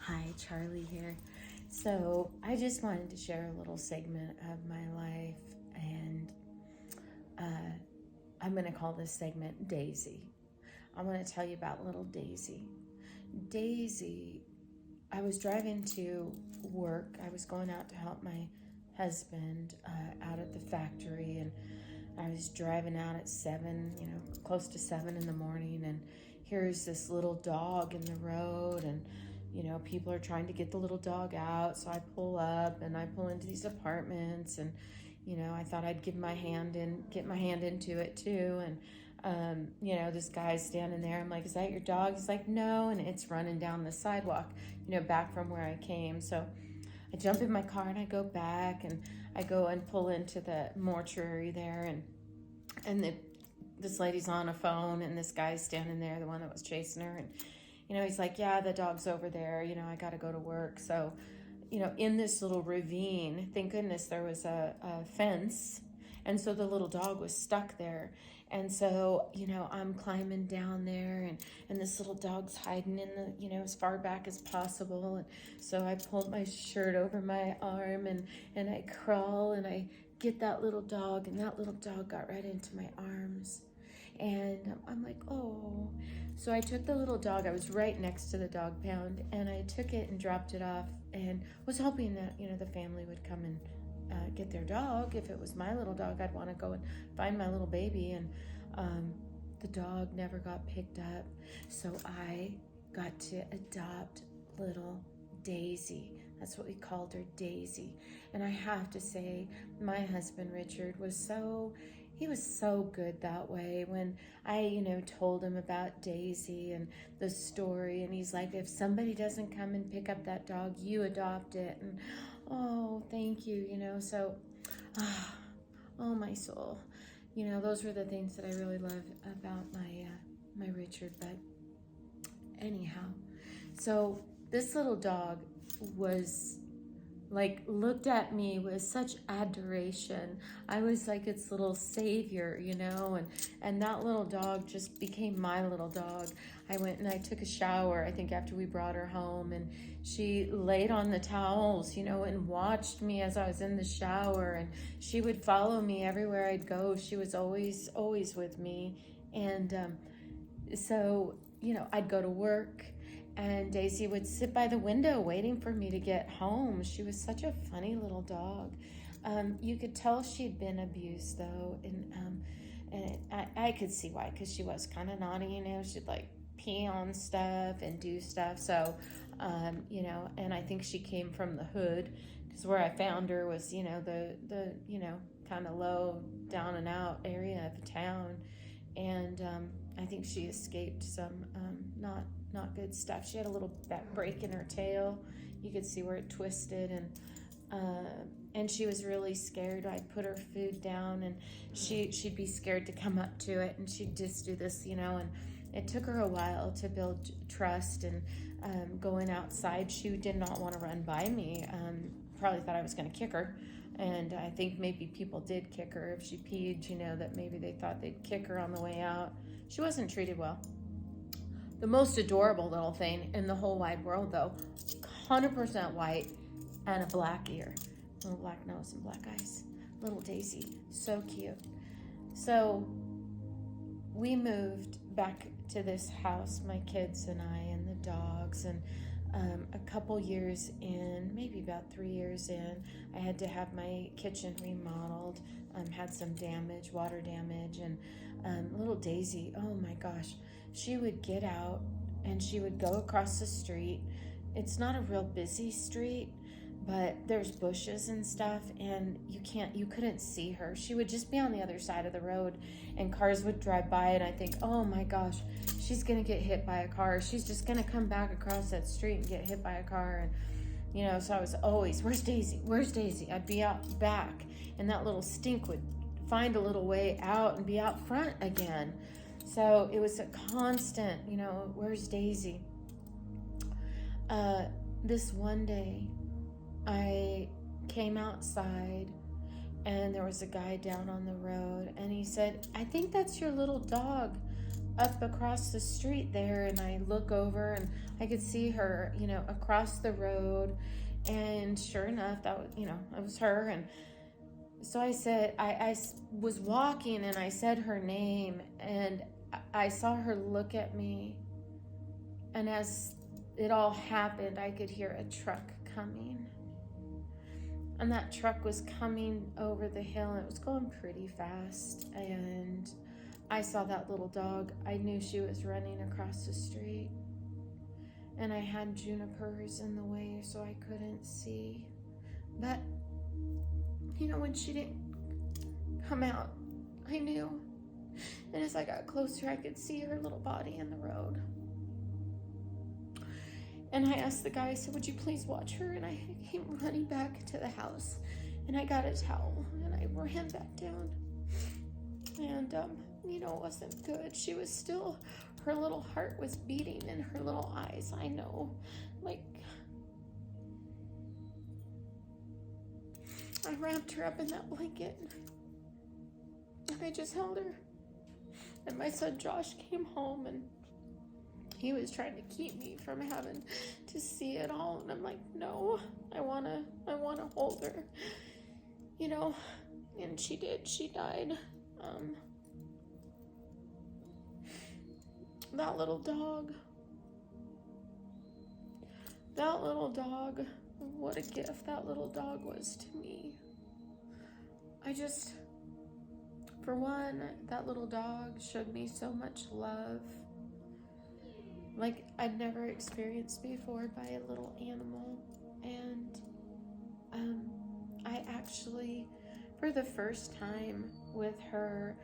Hi, Charlie here. So, I just wanted to share a little segment of my life, and uh, I'm going to call this segment Daisy. I want to tell you about little Daisy. Daisy, I was driving to work. I was going out to help my husband out at the factory, and I was driving out at 7, close to 7 in the morning, and here's this little dog in the road, and people are trying to get the little dog out. So I pull up and I pull into these apartments, and I thought I'd get my hand into it too. And this guy's standing there. I'm like, "Is that your dog?" He's like, "No," and it's running down the sidewalk, back from where I came. So I jump in my car and I go back, and I go and pull into the mortuary there, and this lady's on a phone, and this guy's standing there, the one that was chasing her, and he's like, "Yeah, the dog's over there. I got to go to work." So, in this little ravine, thank goodness there was a fence, and so the little dog was stuck there. And so, I'm climbing down there, and this little dog's hiding in the, as far back as possible. And so I pulled my shirt over my arm, and I crawl, and I get that little dog, and that little dog got right into my arms. And I'm like, "Oh." So I took the little dog. I was right next to the dog pound, and I took it and dropped it off, and was hoping that, the family would come and get their dog. If it was my little dog, I'd want to go and find my little baby. And the dog never got picked up. So I got to adopt little Daisy. That's what we called her, Daisy. And I have to say, my husband, Richard, was so good that way. When I, told him about Daisy and the story, and he's like, "If somebody doesn't come and pick up that dog, you adopt it." And oh, thank you, so, oh, my soul. Those were the things that I really love about my Richard. But anyhow, so this little dog was like, looked at me with such adoration. I was like its little savior, and that little dog just became my little dog. I went and I took a shower, I think after we brought her home, and she laid on the towels, and watched me as I was in the shower, and she would follow me everywhere I'd go. She was always with me. And so, I'd go to work, and Daisy would sit by the window waiting for me to get home. She was such a funny little dog. You could tell she'd been abused, though, and I could see why, because she was kind of naughty. She'd like pee on stuff and do stuff. So, and I think she came from the hood, because where I found her was, the kind of low, down and out area of town. And I think she escaped some not good stuff. She had a little break in her tail. You could see where it twisted, and she was really scared. I'd put her food down, and she'd be scared to come up to it, and she'd just do this, and it took her a while to build trust. And going outside, she did not want to run by me. Probably thought I was going to kick her. And I think maybe people did kick her if she peed, that maybe they thought they'd kick her on the way out. She wasn't treated well. The most adorable little thing in the whole wide world, though, 100% white and a black ear, little black nose and black eyes. Little Daisy, so cute. So we moved back to this house, my kids and I and the dogs, and a couple years in, maybe about 3 years in, I had to have my kitchen remodeled. Had some damage, water damage, and little Daisy, oh my gosh, she would get out and she would go across the street. It's not a real busy street, but there's bushes and stuff, and you couldn't see her. She would just be on the other side of the road, and cars would drive by, and I think, oh my gosh, she's gonna get hit by a car. She's just gonna come back across that street and get hit by a car. And so I was always, "Where's Daisy? Where's Daisy?" I'd be out back, and that little stink would find a little way out and be out front again. So it was a constant, "Where's Daisy?" This one day, I came outside, and there was a guy down on the road, and he said, "I think that's your little dog. up across the street there, and I look over and I could see her, across the road. And sure enough, that was, it was her. And so I said, I was walking and I said her name, and I saw her look at me. And as it all happened, I could hear a truck coming. And that truck was coming over the hill, and it was going pretty fast. And I saw that little dog. I knew she was running across the street. And I had junipers in the way, so I couldn't see. But, when she didn't come out, I knew. And as I got closer, I could see her little body in the road. And I asked the guy, I said, would you please watch her? And I came running back to the house, and I got a towel, and I ran back down. And, it wasn't good. She was still, her little heart was beating in her little eyes. I know, I wrapped her up in that blanket, and I just held her. And my son Josh came home, and he was trying to keep me from having to see it all. And I'm like, no, I wanna hold her, and she did. She died. That little dog, what a gift that little dog was to me. For one, that little dog showed me so much love, like I'd never experienced before by a little animal. And I actually, for the first time with her,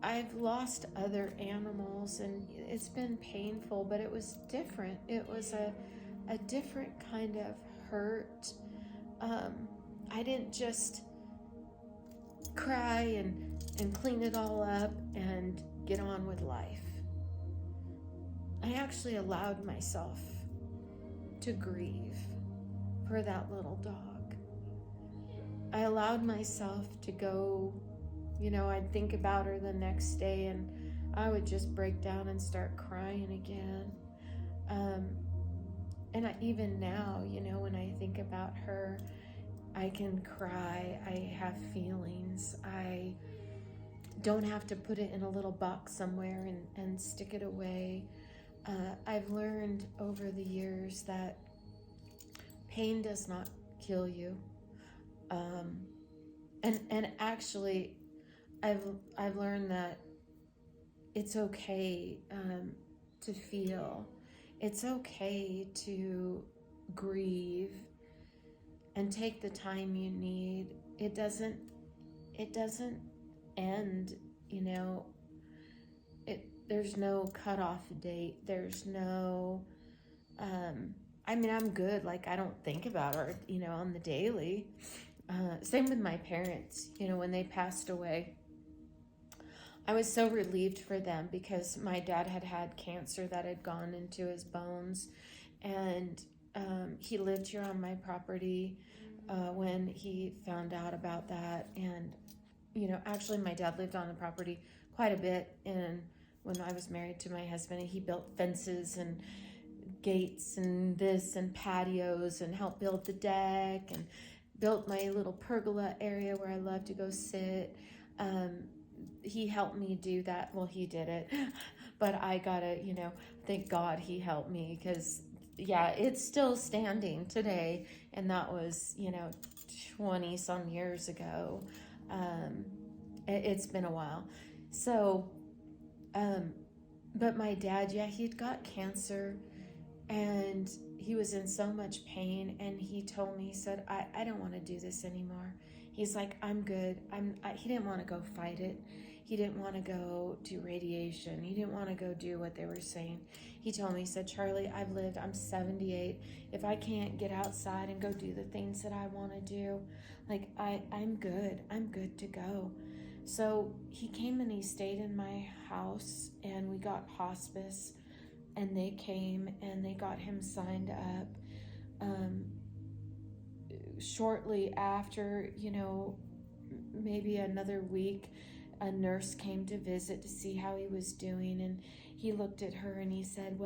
I've lost other animals, and it's been painful, but it was different. It was a different kind of hurt. I didn't just cry and clean it all up and get on with life. I actually allowed myself to grieve for that little dog. I allowed myself to go, I'd think about her the next day, and I would just break down and start crying again. And even now, when I think about her, I can cry. I have feelings. I don't have to put it in a little box somewhere and stick it away. I've learned over the years that pain does not kill you. And actually, I've learned that it's okay to feel. It's okay to grieve and take the time you need. It doesn't end, there's no cutoff date. There's no, I'm good. I don't think about her, on the daily. Same with my parents, when they passed away. I was so relieved for them because my dad had cancer that had gone into his bones, and he lived here on my property when he found out about that. And, actually my dad lived on the property quite a bit, and when I was married to my husband, he built fences and gates and this and patios and helped build the deck and built my little pergola area where I love to go sit. He helped me do that. Well, he did it, but I gotta, thank God he helped me, because it's still standing today. And that was, 20 some years ago. It's been a while. So, but my dad, he'd got cancer, and he was in so much pain, and he told me, he said, I don't want to do this anymore. He's like, I'm good. He didn't want to go fight it. He didn't want to go do radiation. He didn't want to go do what they were saying. He told me, he said, Charlie, I'm 78. If I can't get outside and go do the things that I want to do, I'm good. I'm good to go. So he came and he stayed in my house, and we got hospice, and they came and they got him signed up. Shortly after, maybe another week, a nurse came to visit to see how he was doing, and he looked at her and he said,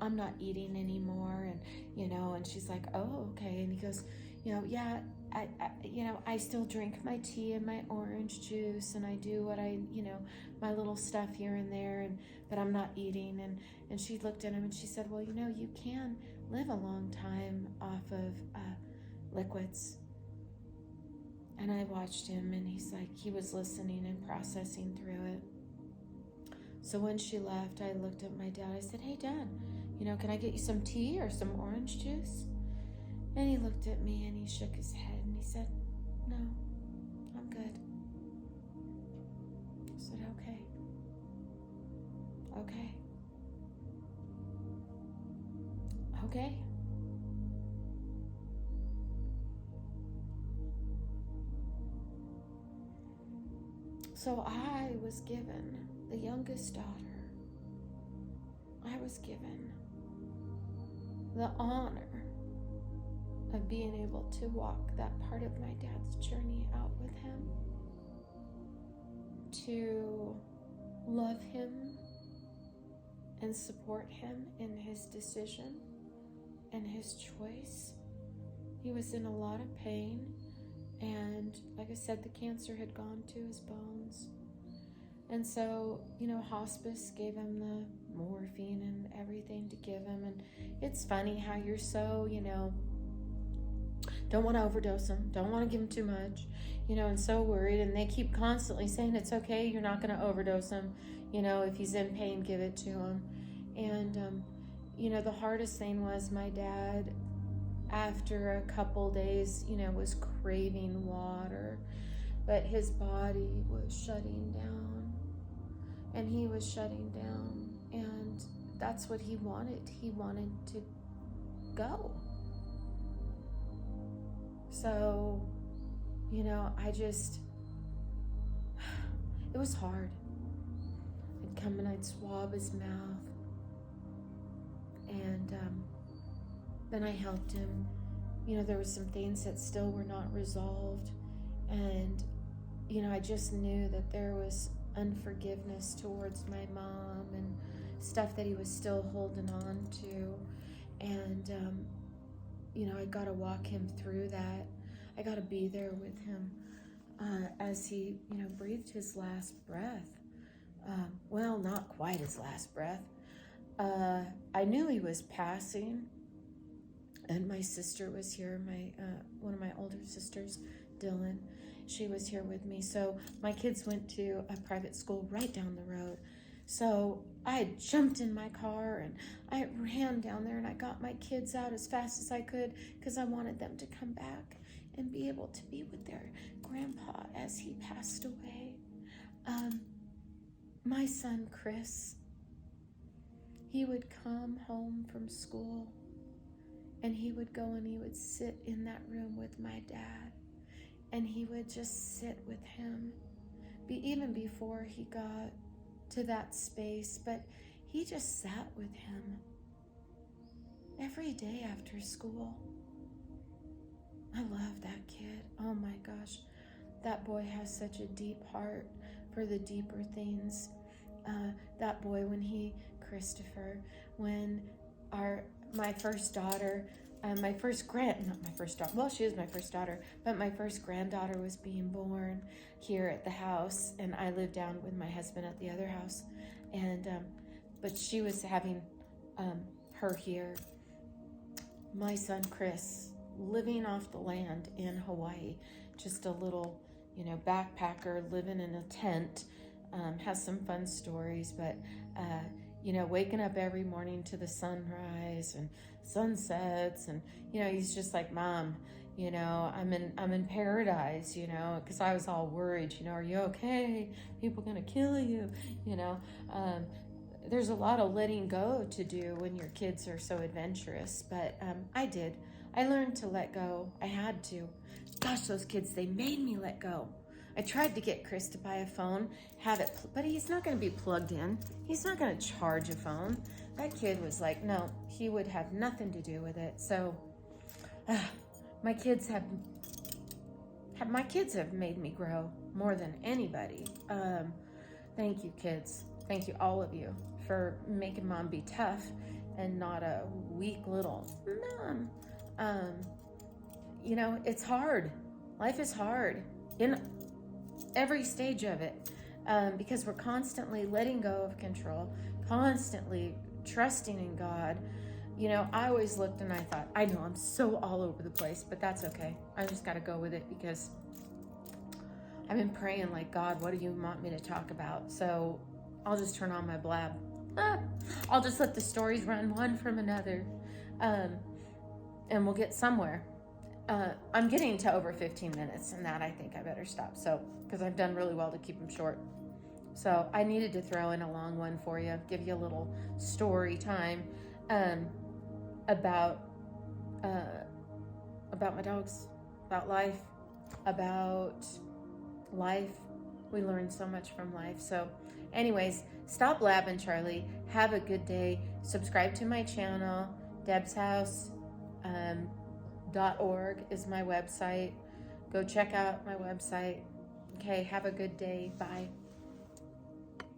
I'm not eating anymore, and she's like, oh, okay. And he goes, yeah, I still drink my tea and my orange juice, and I do what my little stuff here and there, but I'm not eating. And she looked at him and she said, well, you can live a long time off of liquids. And I watched him, and he was listening and processing through it. So when she left, I looked at my dad. I said, hey, Dad, can I get you some tea or some orange juice? And he looked at me and he shook his head and he said, no, I'm good. I said, okay. So I was given the youngest daughter. I was given the honor of being able to walk that part of my dad's journey out with him, to love him and support him in his decision and his choice. He was in a lot of pain, and like I said, the cancer had gone to his bones. And so, hospice gave him the morphine and everything to give him. And it's funny how you're so, don't want to overdose him, don't want to give him too much, and so worried. And they keep constantly saying, it's okay, you're not going to overdose him. If he's in pain, give it to him. And, the hardest thing was my dad, after a couple days, was craving water, but his body was shutting down, and he was shutting down, and that's what he wanted. He wanted to go. So, it was hard. I'd come and I'd swab his mouth, and then I helped him. There were some things that still were not resolved, and I just knew that there was unforgiveness towards my mom and stuff that he was still holding on to. And I got to walk him through that. I got to be there with him as he breathed his last breath. Well, not quite his last breath. I knew he was passing, and my sister was here, one of my older sisters, Dylan. She was here with me. So my kids went to a private school right down the road. So I jumped in my car and I ran down there, and I got my kids out as fast as I could because I wanted them to come back and be able to be with their grandpa as he passed away. My son, Chris, he would come home from school, and he would go and he would sit in that room with my dad, and he would just sit with him, even before he got to that space. But he just sat with him every day after school. I love that kid. Oh my gosh, that boy has such a deep heart for the deeper things. That boy, Christopher, when my first daughter, she is my first daughter, but my first granddaughter was being born here at the house, and I lived down with my husband at the other house, and but she was having her here. My son Chris, living off the land in Hawaii, just a little backpacker living in a tent, has some fun stories, but waking up every morning to the sunrise and sunsets, and he's just like, Mom, I'm in paradise, because I was all worried, are you okay? People gonna kill you, there's a lot of letting go to do when your kids are so adventurous, but I did. I learned to let go. I had to. Gosh, those kids, they made me let go. I tried to get Chris to buy a phone, but he's not going to be plugged in. He's not going to charge a phone. That kid was like, no, he would have nothing to do with it. So my kids my kids have made me grow more than anybody. Thank you, kids. Thank you, all of you, for making mom be tough and not a weak little mom. You know, it's hard. Life is hard in every stage of it, because we're constantly letting go of control, constantly trusting in God. You know, I always looked and I thought, I know I'm so all over the place, but that's okay. I just got to go with it, because I've been praying like, God, what do you want me to talk about? So I'll just turn on my blab. I'll just let the stories run one from another, and we'll get somewhere. I'm getting to over 15 minutes, and that I think I better stop. So, because I've done really well to keep them short. So I needed to throw in a long one for you, give you a little story time, about my dogs, about life, about life. We learn so much from life. So anyways, stop blabbing, Charlie. Have a good day. Subscribe to my channel. debshouse.org is my website. Go check out my website. Okay, have a good day. Bye.